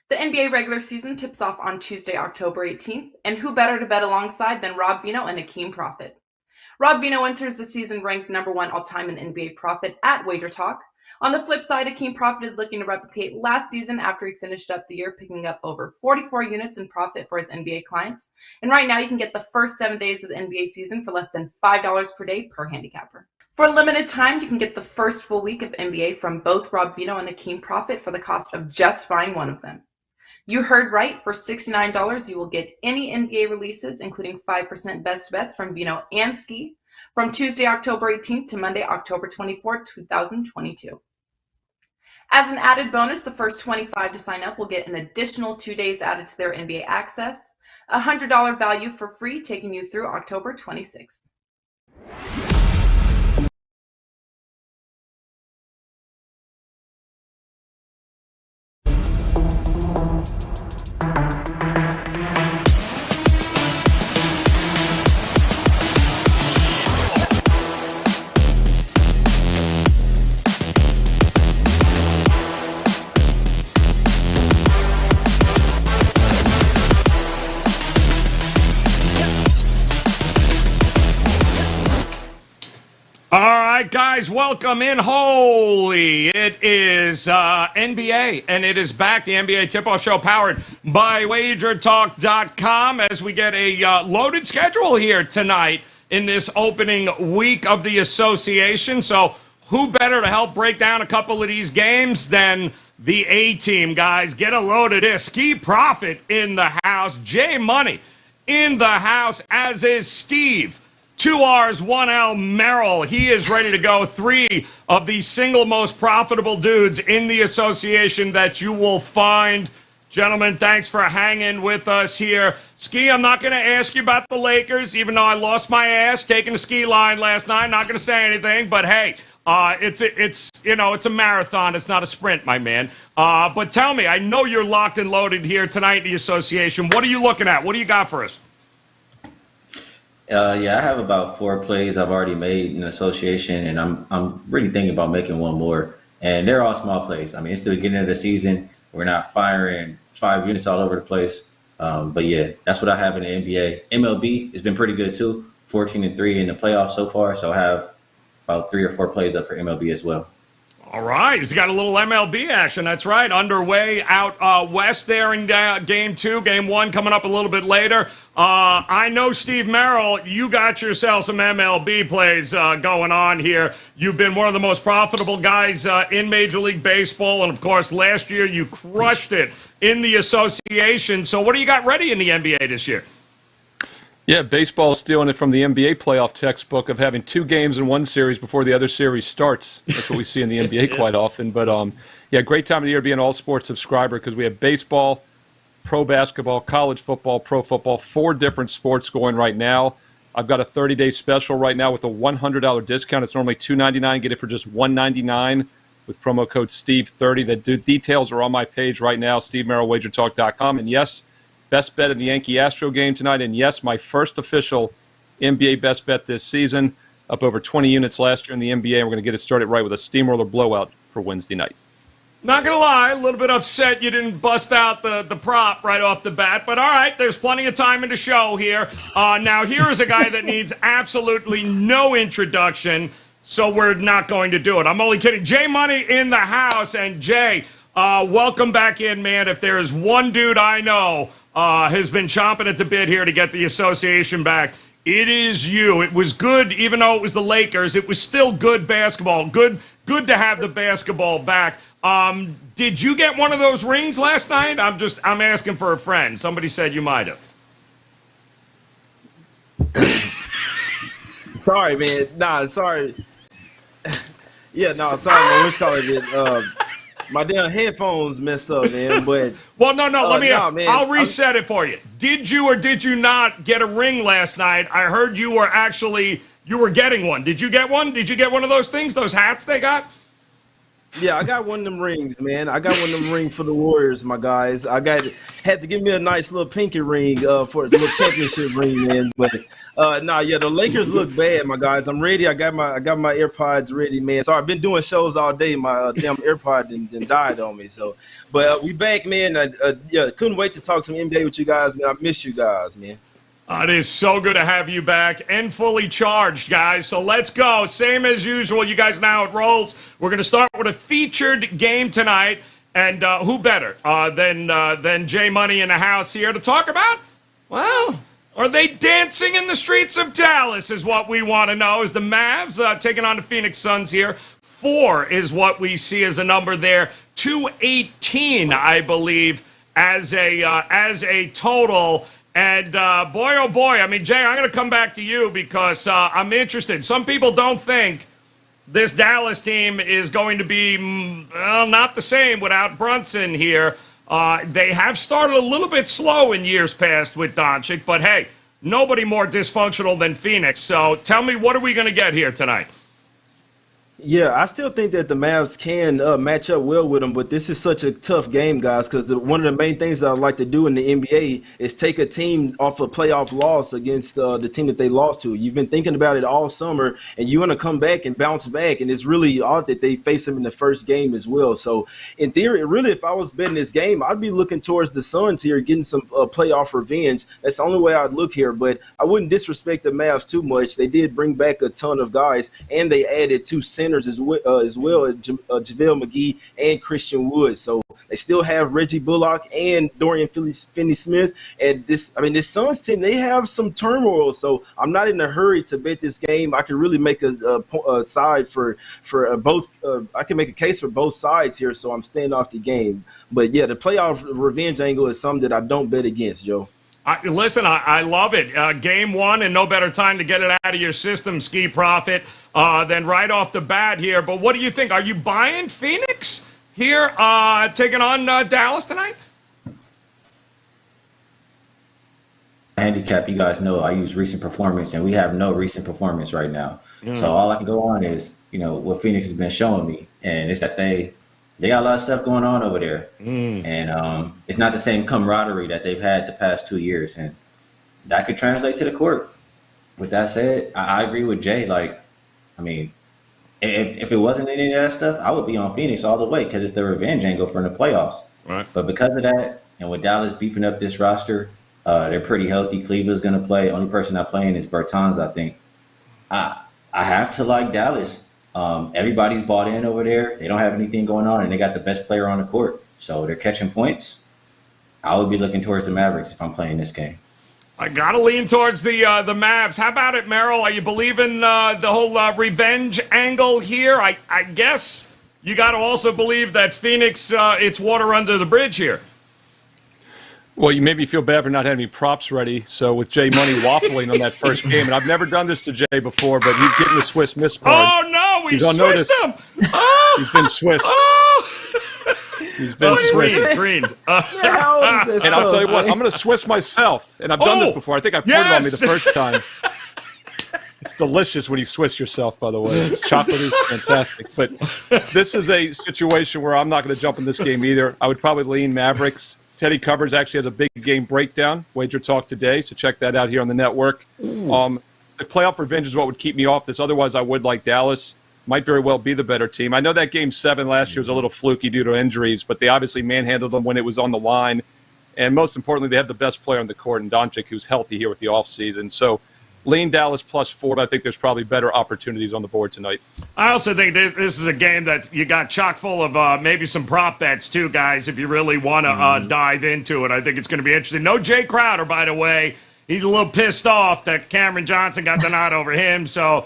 The NBA regular season tips off on Tuesday, October 18th, and who better to bet alongside than Rob Vino and Akeem Profit? Rob Vino enters the season ranked number one all-time in NBA profit at WagerTalk. On the flip side, Akeem Profit is looking to replicate last season after he finished up the year picking up over 44 units in profit for his NBA clients. And right now, you can get the first 7 days of the NBA season for less than $5 per day per handicapper. For a limited time, you can get the first full week of NBA from both Rob Vino and Akeem Profit for the cost of just buying one of them. You heard right. For $69, you will get any NBA releases, including 5% best bets from Vino and Ski, from Tuesday, October 18th to Monday, October 24th, 2022. As an added bonus, the first 25 to sign up will get an additional 2 days added to their NBA access, a $100 value for free, taking you through October 26th. All right, guys, welcome in. Holy, it is NBA, and it is back, the NBA Tip-Off Show powered by WagerTalk.com as we get a loaded schedule here tonight in this opening week of the association. So who better to help break down a couple of these games than the A-team, guys? Get a load of this. Ski Profit in the house. J Money in the house, as is Steve. 2 R's, 1 L, Merrill. He is ready to go. 3 of the single most profitable dudes in the association that you will find. Gentlemen, thanks for hanging with us here. Ski, I'm not going to ask you about the Lakers, even though I lost my ass taking the ski line last night. I'm not going to say anything, but hey, it's a marathon. It's not a sprint, my man. But tell me, I know you're locked and loaded here tonight in the association. What are you looking at? What do you got for us? Yeah, I have about 4 plays I've already made in the association, and I'm really thinking about making one more. And they're all small plays. I mean, it's the beginning of the season. We're not firing 5 units all over the place. But yeah, that's what I have in the NBA. MLB has been pretty good too. 14-3 in the playoffs so far. So I have about 3 or 4 plays up for MLB as well. All right, he's got a little MLB action. That's right, underway out west there in Game 2. Game 1 coming up a little bit later. I know, Steve Merrill, you got yourself some MLB plays going on here. You've been one of the most profitable guys in Major League Baseball, and, of course, last year you crushed it in the association. So what do you got ready in the NBA this year? Yeah, baseball is stealing it from the NBA playoff textbook of having 2 games in one series before the other series starts. That's what we see in the NBA quite often. But, yeah, great time of the year to be an all-sports subscriber because we have baseball, pro basketball, college football, pro football, 4 different sports going right now. I've got a 30-day special right now with a $100 discount. It's normally $299. Get it for just $199 with promo code STEVE30. The details are on my page right now, SteveMerrillWagerTalk.com. And, yes, best bet in the Yankee-Astro game tonight, and yes, my first official NBA best bet this season, up over 20 units last year in the NBA, and we're going to get it started right with a steamroller blowout for Wednesday night. Not going to lie, a little bit upset you didn't bust out the prop right off the bat, but all right, there's plenty of time in the show here. Now, here is a guy that needs absolutely no introduction, so we're not going to do it. I'm only kidding. Jay Money in the house, and Jay, welcome back in, man. If there is one dude I know has been chomping at the bit here to get the association back, it is you. It was good, even though it was the Lakers. It was still good basketball. Good to have the basketball back. Did you get one of those rings last night? I'm asking for a friend. Somebody said you might have. Sorry, man. Nah, sorry. Yeah, no, sorry, man. My damn headphones messed up, man. But well, no. I'll reset it for you. Did you or did you not get a ring last night? I heard you were getting one. Did you get one? Did you get one of those things? Those hats they got? Yeah, I got one of them rings, man. I got one of them rings for the Warriors, my guys. Had to give me a nice little pinky ring for the little championship ring, man. But the Lakers look bad, my guys. I'm ready. I got my AirPods ready, man. So I've been doing shows all day. My damn AirPod didn't died on me. So, but we back, man. Couldn't wait to talk some NBA with you guys, man. I miss you guys, man. It is so good to have you back and fully charged, guys. So let's go. Same as usual. You guys know how it rolls. We're going to start with a featured game tonight. And who better than Jay Money in the house here to talk about? Well, are they dancing in the streets of Dallas is what we want to know. Is the Mavs taking on the Phoenix Suns here? 4 is what we see as a number there. 218, I believe, as a total. And boy, oh boy, I mean, Jay, I'm going to come back to you because I'm interested. Some people don't think this Dallas team is going to be, not the same without Brunson here. They have started a little bit slow in years past with Doncic, but hey, nobody more dysfunctional than Phoenix. So tell me, what are we going to get here tonight? Yeah, I still think that the Mavs can match up well with them, but this is such a tough game, guys, because one of the main things that I like to do in the NBA is take a team off a playoff loss against the team that they lost to. You've been thinking about it all summer, and you want to come back and bounce back, and it's really odd that they face them in the first game as well. So, in theory, really, if I was betting this game, I'd be looking towards the Suns here, getting some playoff revenge. That's the only way I'd look here, but I wouldn't disrespect the Mavs too much. They did bring back a ton of guys, and they added 2 centers as well, JaVale McGee and Christian Wood. So they still have Reggie Bullock and Dorian Finney-Smith. And this Suns team, they have some turmoil. So I'm not in a hurry to bet this game. I can really make a side for both. I can make a case for both sides here. So I'm staying off the game. But yeah, the playoff revenge angle is something that I don't bet against, Joe. Listen, I love it. Game 1, and no better time to get it out of your system, Ski Profit, than right off the bat here. But what do you think? Are you buying Phoenix here, taking on Dallas tonight? Handicap, you guys know I use recent performance, and we have no recent performance right now. So all I can go on is, what Phoenix has been showing me, and it's that they got a lot of stuff going on over there. And it's not the same camaraderie that they've had the past 2 years. And that could translate to the court. With that said, I agree with Jay. If it wasn't any of that stuff, I would be on Phoenix all the way because it's the revenge angle for the playoffs. Right. But because of that, and with Dallas beefing up this roster, they're pretty healthy. Cleveland's going to play. Only person not playing is Bertans, I think. I have to like Dallas. Everybody's bought in over there. They don't have anything going on, and they got the best player on the court. So they're catching points. I would be looking towards the Mavericks if I'm playing this game. I got to lean towards the Mavs. How about it, Merrill? Are you believing the whole revenge angle here? I guess you got to also believe that Phoenix, it's water under the bridge here. Well, you made me feel bad for not having any props ready. So with Jay Money waffling on that first game, and I've never done this to Jay before, but he's getting the Swiss Miss card. Oh, no, we Swissed him. Oh, he's been Swiss. Oh. He's been Swiss. Green. And I'll tell you what, I'm going to Swiss myself. And I've done this before. I think I poured it on me the first time. It's delicious when you Swiss yourself, by the way. It's chocolatey. It's fantastic. But this is a situation where I'm not going to jump in this game either. I would probably lean Mavericks. Teddy Covers actually has a big game breakdown, Wager Talk today, so check that out here on the network. The playoff revenge is what would keep me off this. Otherwise, I would like Dallas. Might very well be the better team. I know that Game 7 last year was a little fluky due to injuries, but they obviously manhandled them when it was on the line. And most importantly, they have the best player on the court in Doncic, who's healthy here with the offseason. So lean Dallas +4, but I think there's probably better opportunities on the board tonight. I also think this is a game that you got chock full of maybe some prop bets too, guys, if you really want to dive into it. I think it's going to be interesting. No Jay Crowder, by the way. He's a little pissed off that Cameron Johnson got the nod over him. So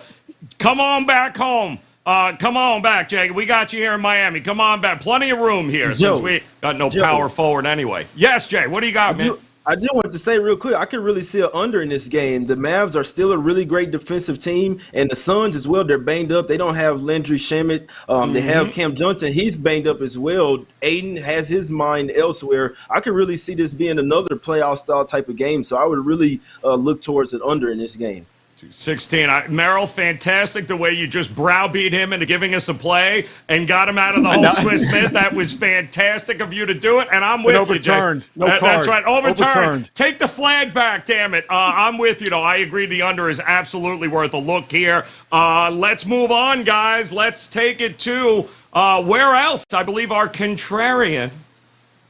come on back home. Come on back, Jay. We got you here in Miami. Come on back. Plenty of room here since we got no power forward anyway. Yes, Jay, what do you got, man? I just wanted to say real quick, I can really see an under in this game. The Mavs are still a really great defensive team, and the Suns as well, they're banged up. They don't have Landry Shamet. They have Cam Johnson. He's banged up as well. Aiden has his mind elsewhere. I could really see this being another playoff-style type of game, so I would really look towards an under in this game. 216. Merrill, fantastic the way you just browbeat him into giving us a play and got him out of the whole Swiss Smith. That was fantastic of you to do it, and I'm with you, Jay. Overturned. No card. That's right, overturned. Take the flag back, damn it. I'm with you, though. I agree the under is absolutely worth a look here. Let's move on, guys. Let's take it to where else? I believe our contrarian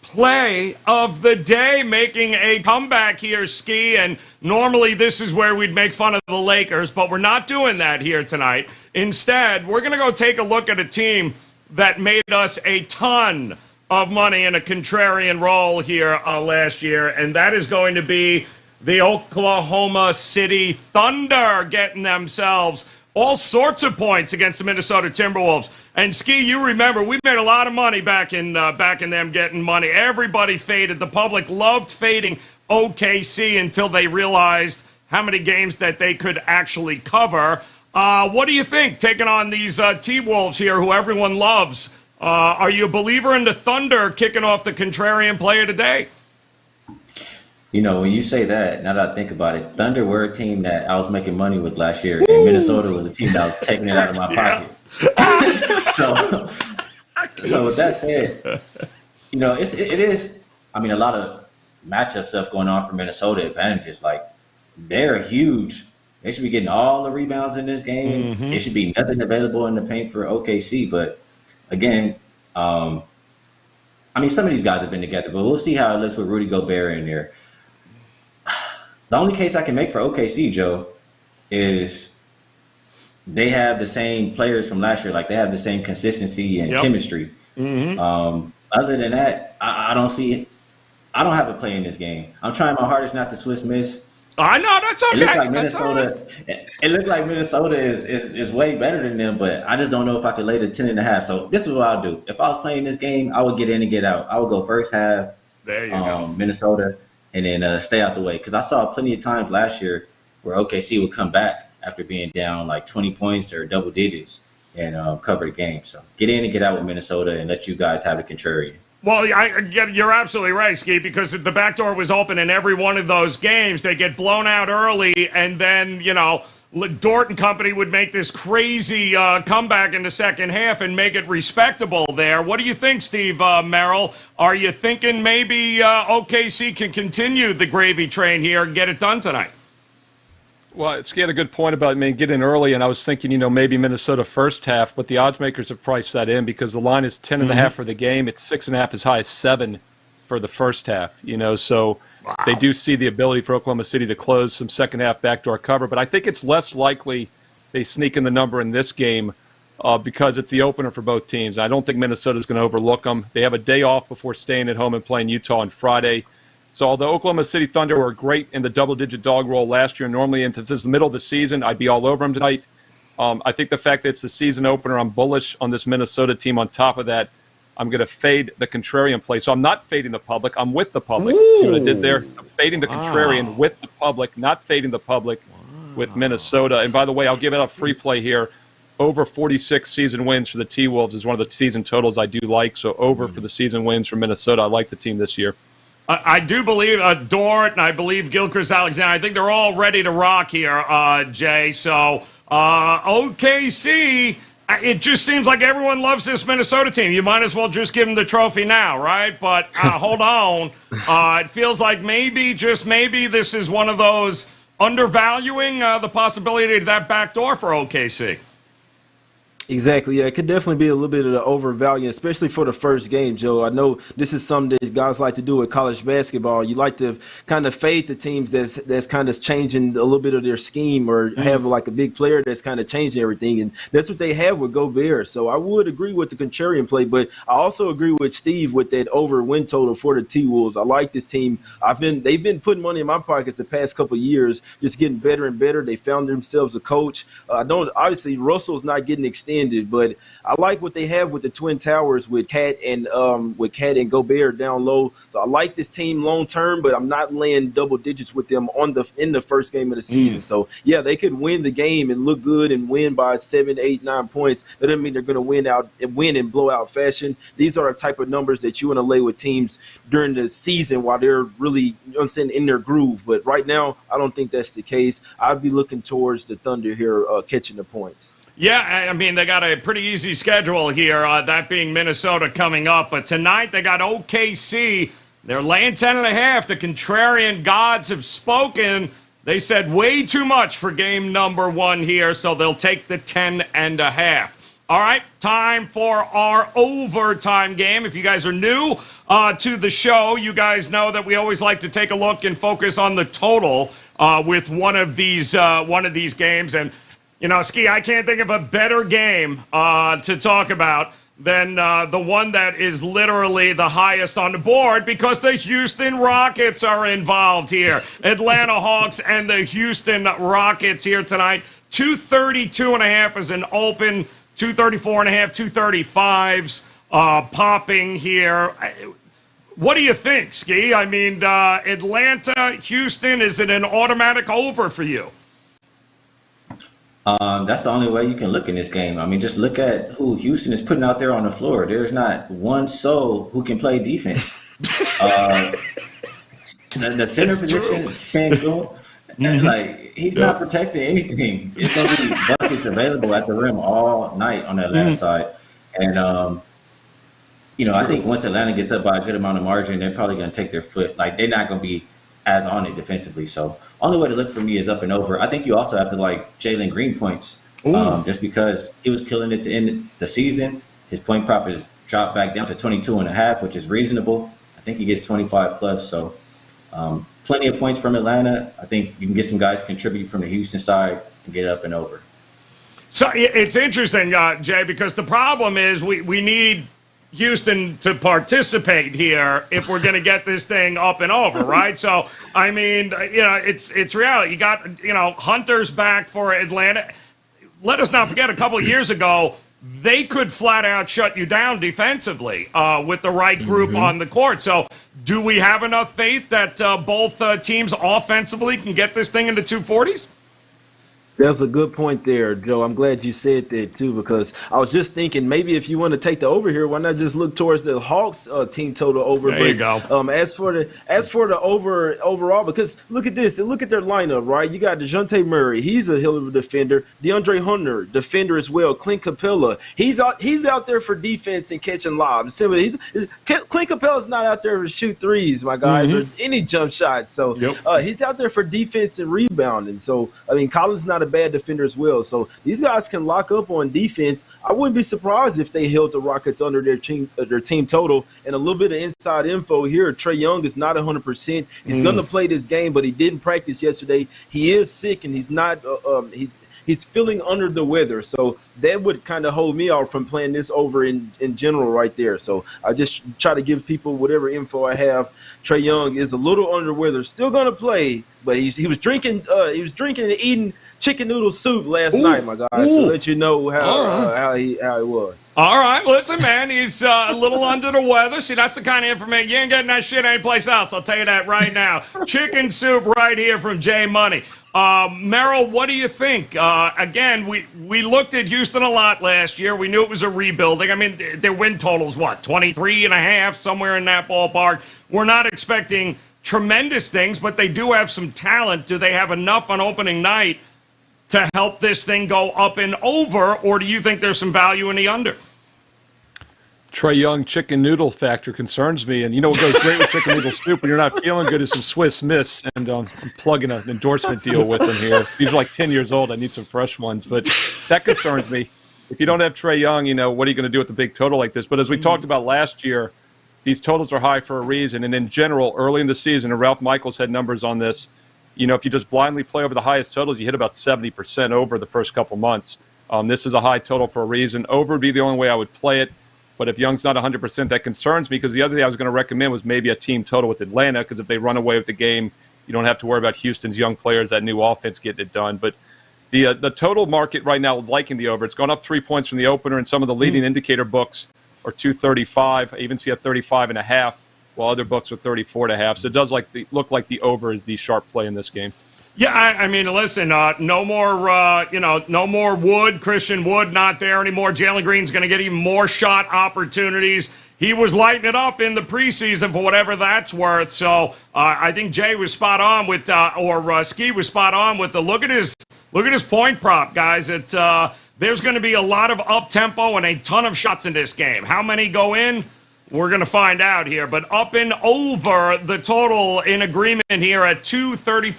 play of the day making a comeback here, Ski, and normally this is where we'd make fun of the Lakers, but we're not doing that here tonight. Instead, we're going to go take a look at a team that made us a ton of money in a contrarian role here last year, and that is going to be the Oklahoma City Thunder getting themselves all sorts of points against the Minnesota Timberwolves. And Ski, you remember, we made a lot of money back in them getting money. Everybody faded. The public loved fading OKC until they realized how many games that they could actually cover. What do you think, taking on these T-Wolves here, who everyone loves? Are you a believer in the Thunder kicking off the contrarian player today? You know, when you say that, now that I think about it, Thunder were a team that I was making money with last year, and Minnesota was a team that was taking it out of my pocket. So with that said, you know, it is. I mean, a lot of matchup stuff going on for Minnesota advantages. Like, they're huge. They should be getting all the rebounds in this game. Mm-hmm. There should be nothing available in the paint for OKC. But again, I mean, some of these guys have been together, but we'll see how it looks with Rudy Gobert in there. The only case I can make for OKC, Joe, is they have the same players from last year. Like, they have the same consistency and chemistry. Mm-hmm. Other than that, I don't see it. I don't have a play in this game. I'm trying my hardest not to Swiss miss. I know, that's okay. It looks like Minnesota. It looked like Minnesota is way better than them, but I just don't know if I could lay the 10.5. So this is what I'll do. If I was playing this game, I would get in and get out. I would go first half. There you go. Minnesota. And then stay out the way. Because I saw plenty of times last year where OKC would come back after being down like 20 points or double digits and cover the game. So get in and get out with Minnesota and let you guys have the contrarian. Well, you're absolutely right, Ski, because the back door was open in every one of those games. They get blown out early, and then, you know, Dort and company would make this crazy comeback in the second half and make it respectable there. What do you think, Steve Merrill? Are you thinking maybe OKC can continue the gravy train here and get it done tonight? Well, Ski had a good point about getting early, and I was thinking, you know, maybe Minnesota first half, but the odds makers have priced that in because the line is 10.5 for the game. It's 6.5 as high as 7 for the first half, you know, so they do see the ability for Oklahoma City to close some second half backdoor cover, but I think it's less likely they sneak in the number in this game because it's the opener for both teams. I don't think Minnesota's going to overlook them. They have a day off before staying at home and playing Utah on Friday. So although Oklahoma City Thunder were great in the double-digit dog roll last year, normally into this is the middle of the season, I'd be all over them tonight. I think the fact that it's the season opener, I'm bullish on this Minnesota team. On top of that, I'm going to fade the contrarian play. So I'm not fading the public. I'm with the public. Ooh. See what I did there? I'm fading the contrarian with the public, not fading the public with Minnesota. And by the way, I'll give it a free play here. Over 46 season wins for the T-Wolves is one of the season totals I do like. So over for the season wins for Minnesota. I like the team this year. I do believe Dort and I believe Gilchrist-Alexander. I think they're all ready to rock here, Jay. So OKC, it just seems like everyone loves this Minnesota team. You might as well just give them the trophy now, right? But hold on. It feels like maybe, just maybe, this is one of those undervaluing the possibility of that backdoor for OKC. Exactly. Yeah, it could definitely be a little bit of the overvalue, especially for the first game, Joe. I know this is something that guys like to do with college basketball. You like to kind of fade the teams that's kind of changing a little bit of their scheme or have like a big player that's kind of changing everything. And that's what they have with Gobert. So I would agree with the contrarian play, but I also agree with Steve with that over win total for the T-Wolves. I like this team. They've been putting money in my pockets the past couple of years, just getting better and better. They found themselves a coach. Obviously Russell's not getting extended ended. But I like what they have with the Twin Towers with Cat and Gobert down low. So I like this team long term, but I'm not laying double digits with them in the first game of the season. So yeah, they could win the game and look good and win by 7, 8, 9 points. That doesn't mean they're going to win in blowout fashion. These are the type of numbers that you want to lay with teams during the season while they're really, you know what I'm saying, in their groove. But right now, I don't think that's the case. I'd be looking towards the Thunder here catching the points. Yeah, I mean, they got a pretty easy schedule here, that being Minnesota coming up. But tonight they got OKC. They're laying 10.5. The contrarian gods have spoken. They said way too much for game number 1 here, so they'll take the 10.5. All right, time for our overtime game. If you guys are new to the show, you guys know that we always like to take a look and focus on the total with one of these games. And you know, Ski, I can't think of a better game to talk about than the one that is literally the highest on the board because the Houston Rockets are involved here. Atlanta Hawks and the Houston Rockets here tonight. 232.5 is an open. 234.5, 235s popping here. What do you think, Ski? I mean, Atlanta, Houston, is it an automatic over for you? That's the only way you can look in this game. I mean, just look at who Houston is putting out there on the floor. There's not one soul who can play defense. The center position, Sango, like he's not protecting anything. It's going to be buckets available at the rim all night on the Atlanta side. And, you know, I think once Atlanta gets up by a good amount of margin, they're probably going to take their foot. Like, they're not going to be as on it defensively. So only way to look for me is up and over. I think you also have to like Jalen Green points just because he was killing it to end the season. His point prop is dropped back down to 22.5, which is reasonable. I think he gets 25 plus. So plenty of points from Atlanta. I think you can get some guys contribute from the Houston side and get up and over. So it's interesting, Jay, because the problem is we need Houston to participate here if we're going to get this thing up and over, right? So, I mean, you know, it's reality. You got, you know, Hunter's back for Atlanta. Let us not forget, a couple of years ago, they could flat out shut you down defensively with the right group on the court. So, do we have enough faith that both teams offensively can get this thing into 240s? That's a good point there, Joe. I'm glad you said that too, because I was just thinking maybe if you want to take the over here, why not just look towards the Hawks team total over? There you go. As for the over overall, because look at this and look at their lineup, right? You got DeJounte Murray, he's a hell of a defender. DeAndre Hunter, defender as well. Clint Capella, he's out there for defense and catching lobs. Clint Capella's not out there to shoot threes, my guys, or any jump shots. So he's out there for defense and rebounding. So I mean, Collins not a bad defender as well. So these guys can lock up on defense. I wouldn't be surprised if they held the Rockets under their team total. And a little bit of inside info here, Trae Young is not 100%. He's going to play this game, but he didn't practice yesterday. He is sick, and he's not he's feeling under the weather. So that would kind of hold me off from playing this over in general right there. So I just try to give people whatever info I have. Trae Young is a little under weather, still going to play, but he was drinking and eating chicken noodle soup last night, my guys. So let you know how he was. All right, listen, man, he's a little under the weather. See, that's the kind of information you ain't getting that shit anyplace else. I'll tell you that right now. Chicken soup right here from Jay Money. Merrill, what do you think? Again, we looked at Houston a lot last year. We knew it was a rebuilding. I mean, their win total's what, 23.5, somewhere in that ballpark. We're not expecting tremendous things, but they do have some talent. Do they have enough on opening night to help this thing go up and over, or do you think there's some value in the under? Trae Young chicken noodle factor concerns me, and you know what goes great with chicken noodle soup when you're not feeling good is some Swiss Miss, and I'm plugging an endorsement deal with them here. These are like 10 years old. I need some fresh ones, but that concerns me. If you don't have Trae Young, you know, what are you going to do with a big total like this? But as we talked about last year, these totals are high for a reason, and in general, early in the season, and Ralph Michaels had numbers on this, you know, if you just blindly play over the highest totals, you hit about 70% over the first couple months. This is a high total for a reason. Over would be the only way I would play it. But if Young's not 100%, that concerns me because the other thing I was going to recommend was maybe a team total with Atlanta because if they run away with the game, you don't have to worry about Houston's young players, that new offense getting it done. But The total market right now is liking the over. It's gone up 3 points from the opener, and some of the leading indicator books are 235. I even see a 35.5, while other books are 34.5. So it does look like the over is the sharp play in this game. Yeah, I mean, listen, no more Wood, Christian Wood not there anymore. Jalen Green's going to get even more shot opportunities. He was lighting it up in the preseason for whatever that's worth. So I think Jay was spot on with, Ski was spot on with the look at his point prop, guys. There's going to be a lot of up tempo and a ton of shots in this game. How many go in? We're going to find out here, but up and over the total in agreement here at 234.5,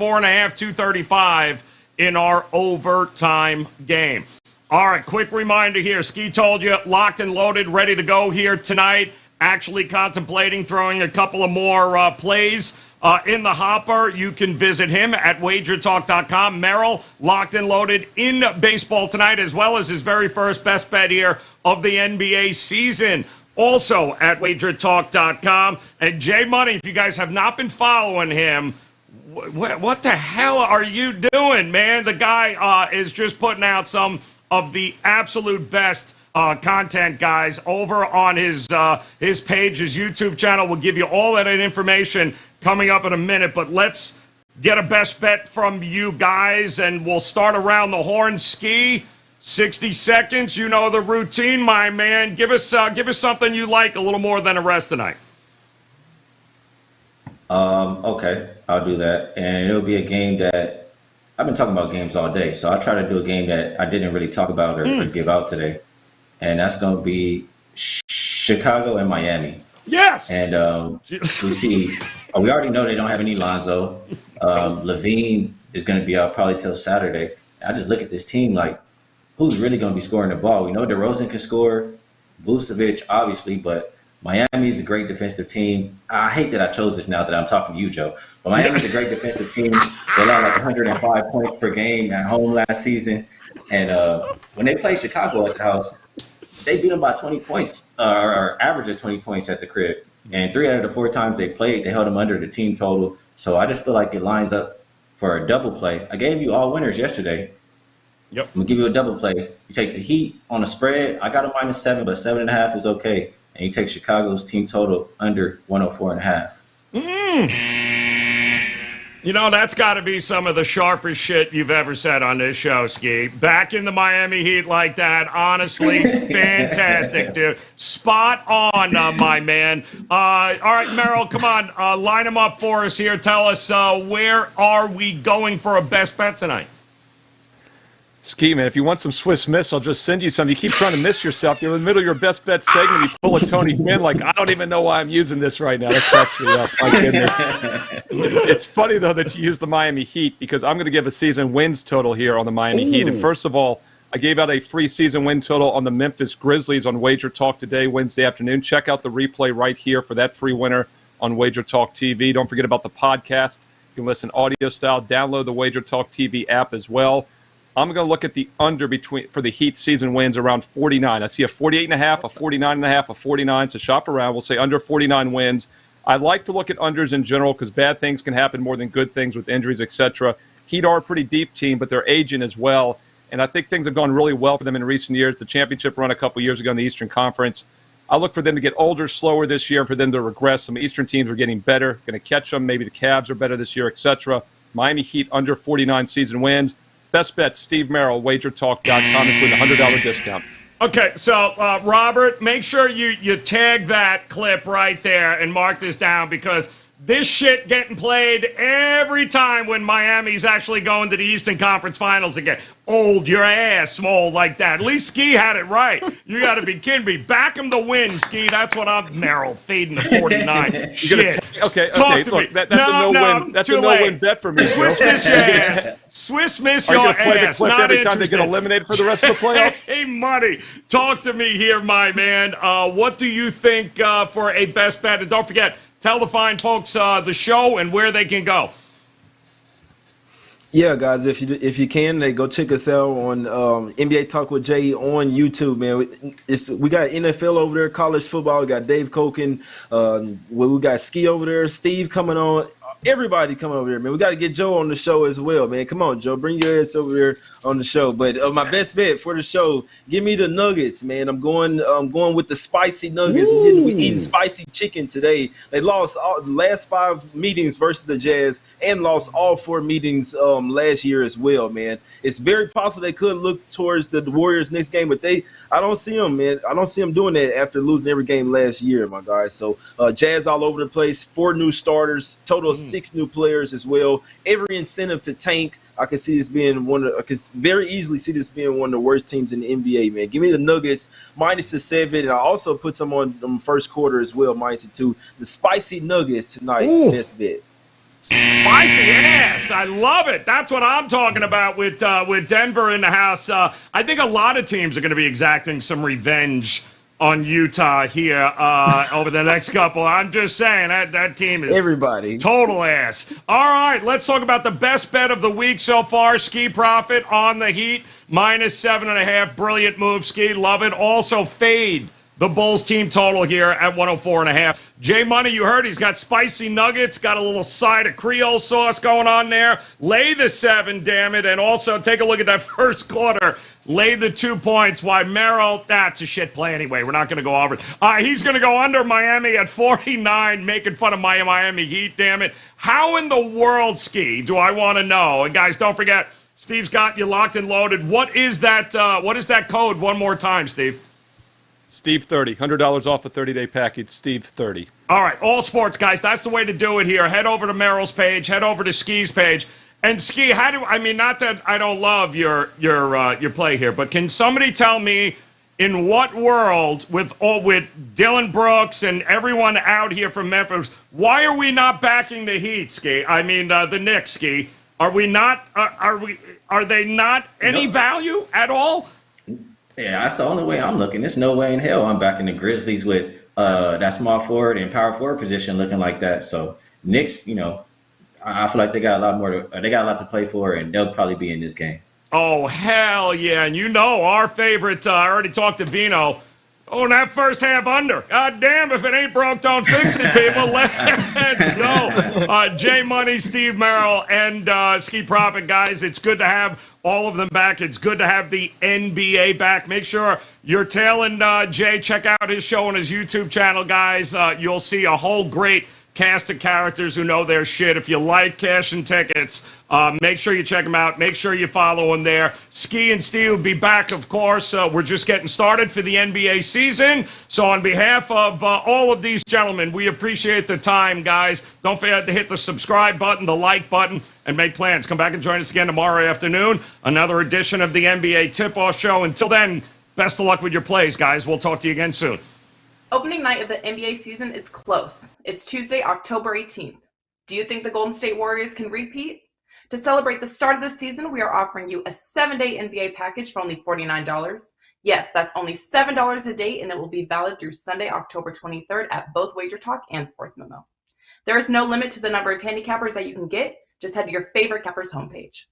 235 in our overtime game. All right, quick reminder here. Ski told you, locked and loaded, ready to go here tonight. Actually contemplating throwing a couple of more plays in the hopper. You can visit him at WagerTalk.com. Merrill, locked and loaded in baseball tonight, as well as his very first best bet here of the NBA season. Also at WagerTalk.com. And Jay Money, if you guys have not been following him, what the hell are you doing, man? The guy is just putting out some of the absolute best content, guys, over on his page, his YouTube channel. We'll give you all that information coming up in a minute, but let's get a best bet from you guys, and we'll start around the horn. Ski, 60 seconds. You know the routine, my man. Give us something you like a little more than the rest tonight. Okay, I'll do that. And it'll be a game that I've been talking about games all day. So I'll try to do a game that I didn't really talk about or give out today. And that's going to be Chicago and Miami. Yes. And we see, we already know they don't have any Lonzo. Levine is going to be out probably till Saturday. I just look at this team like, who's really going to be scoring the ball? We know DeRozan can score, Vucevic, obviously, but Miami's a great defensive team. I hate that I chose this now that I'm talking to you, Joe. But Miami's a great defensive team. They allowed like 105 points per game at home last season. And when they played Chicago at the house, they beat them by 20 points, or average of 20 points at the crib. And 3 out of the 4 times they played, they held them under the team total. So I just feel like it lines up for a double play. I gave you all winners yesterday. Yep. I'm going to give you a double play. You take the Heat on the spread. I got a -7, but 7.5 is okay. And you take Chicago's team total under 104.5. You know, that's got to be some of the sharpest shit you've ever said on this show, Ski. Back in the Miami Heat like that, honestly, fantastic, dude. Spot on, my man. All right, Merrill, come on. Line them up for us here. Tell us, where are we going for a best bet tonight? Ski, man, if you want some Swiss Miss, I'll just send you some. You keep trying to miss yourself. You're in the middle of your best bet segment. You pull a Tony Gwynn. Like, I don't even know why I'm using this right now. That cracks me up. My goodness. It's funny, though, that you use the Miami Heat, because I'm going to give a season wins total here on the Miami Heat. And first of all, I gave out a free season win total on the Memphis Grizzlies on Wager Talk today, Wednesday afternoon. Check out the replay right here for that free winner on Wager Talk TV. Don't forget about the podcast. You can listen audio style. Download the Wager Talk TV app as well. I'm going to look at the under for the Heat season wins around 49. I see a 48.5, a 49.5, a 49. So shop around. We'll say under 49 wins. I like to look at unders in general because bad things can happen more than good things with injuries, etc. Heat are a pretty deep team, but they're aging as well. And I think things have gone really well for them in recent years. The championship run a couple years ago in the Eastern Conference. I look for them to get older, slower this year, for them to regress. Some Eastern teams are getting better, going to catch them. Maybe the Cavs are better this year, etc. Miami Heat under 49 season wins. Best bet, Steve Merrill, WagerTalk.com, including a $100 discount. Okay, so Robert, make sure you tag that clip right there and mark this down, because this shit getting played every time when Miami's actually going to the Eastern Conference Finals again. Old your ass, small like that. At least Ski had it right. You got to be kidding me. Back him to win, Ski. That's what I'm. Merrill fading the 49. Shit. Okay. Talk to look, me. that's a no-win. That's a no-win bet for me. Swiss miss your ass. Swiss miss your ass. Are you going to play the clip Not every time they get eliminated for the rest of the playoffs? Hey, money. Talk to me here, my man. What do you think for a best bet? And don't forget, tell the fine folks the show and where they can go. Yeah, guys, if you can, they go check us out on NBA Talk with Jay on YouTube, man. We got NFL over there, college football. We got Dave Koken. We got Ski over there, Steve coming on. everybody come over here, man. We got to get Joe on the show as well, man. Come on, Joe. Bring your ass over here on the show. But my best bet for the show, give me the nuggets, man. I'm going with the spicy nuggets. We're eating spicy chicken today. They lost all the last 5 meetings versus the Jazz and lost all 4 meetings last year as well, man. It's very possible they could look towards the Warriors next game, but I don't see them, man. I don't see them doing that after losing every game last year, my guys. So Jazz all over the place. 4 new starters, total of 6 new players as well. Every incentive to tank. I can see this being I can very easily see this being one of the worst teams in the NBA, man. Give me the Nuggets -7, and I also put some on first quarter as well, -2. The spicy Nuggets tonight, best bet. Spicy ass. I love it. That's what I'm talking about with Denver in the house. I think a lot of teams are going to be exacting some revenge on Utah here over the next couple. I'm just saying that team is everybody total ass. All right, let's talk about the best bet of the week so far. Ski Profit on the Heat, -7.5. Brilliant move, Ski. Love it. Also fade the Bulls team total here at 104.5. J Money, you heard he's got spicy nuggets, got a little side of Creole sauce going on there. Lay the 7, damn it. And also take a look at that first quarter. Lay the 2 points. Why Merrill, that's a shit play anyway. We're not going to go over it. He's going to go under Miami at 49, making fun of my Miami Heat, damn it. How in the world, Ski, do I want to know? And guys, don't forget, Steve's got you locked and loaded. What is that code one more time, Steve? Steve 30, $100 off a 30-day package. Steve 30. All right, all sports, guys. That's the way to do it here. Head over to Merrill's page. Head over to Ski's page. And Ski, not that I don't love your play here, but can somebody tell me in what world with Dylan Brooks and everyone out here from Memphis, why are we not backing the Heat, Ski? The Knicks, Ski. Are we not? Are they not any value at all? Yeah, that's the only way I'm looking. There's no way in hell I'm backing the Grizzlies with that small forward and power forward position looking like that. So Knicks, I feel like they got a lot to play for, and they'll probably be in this game. Oh, hell yeah. And our favorite, I already talked to Vino. Oh, and that first half under. God damn, if it ain't broke, don't fix it, people. Let's go. J Money, Steve Merrill, and Ski Profit, guys. It's good to have all of them back. It's good to have the NBA back. Make sure you're tailing Jay. Check out his show on his YouTube channel, guys. You'll see a whole great cast of characters who know their shit. If you like cash and tickets, make sure you check them out. Make sure you follow them there. Ski and Steve will be back, of course. We're just getting started for the NBA season. So on behalf of all of these gentlemen, we appreciate the time, guys. Don't forget to hit the subscribe button, the like button, and make plans. Come back and join us again tomorrow afternoon. Another edition of the NBA Tip-Off Show. Until then, best of luck with your plays, guys. We'll talk to you again soon. Opening night of the NBA season is close. It's Tuesday, October 18th. Do you think the Golden State Warriors can repeat? To celebrate the start of the season, we are offering you a 7-day NBA package for only $49. Yes, that's only $7 a day, and it will be valid through Sunday, October 23rd at both WagerTalk and Sports Memo. There is no limit to the number of handicappers that you can get. Just head to your favorite Cappers homepage.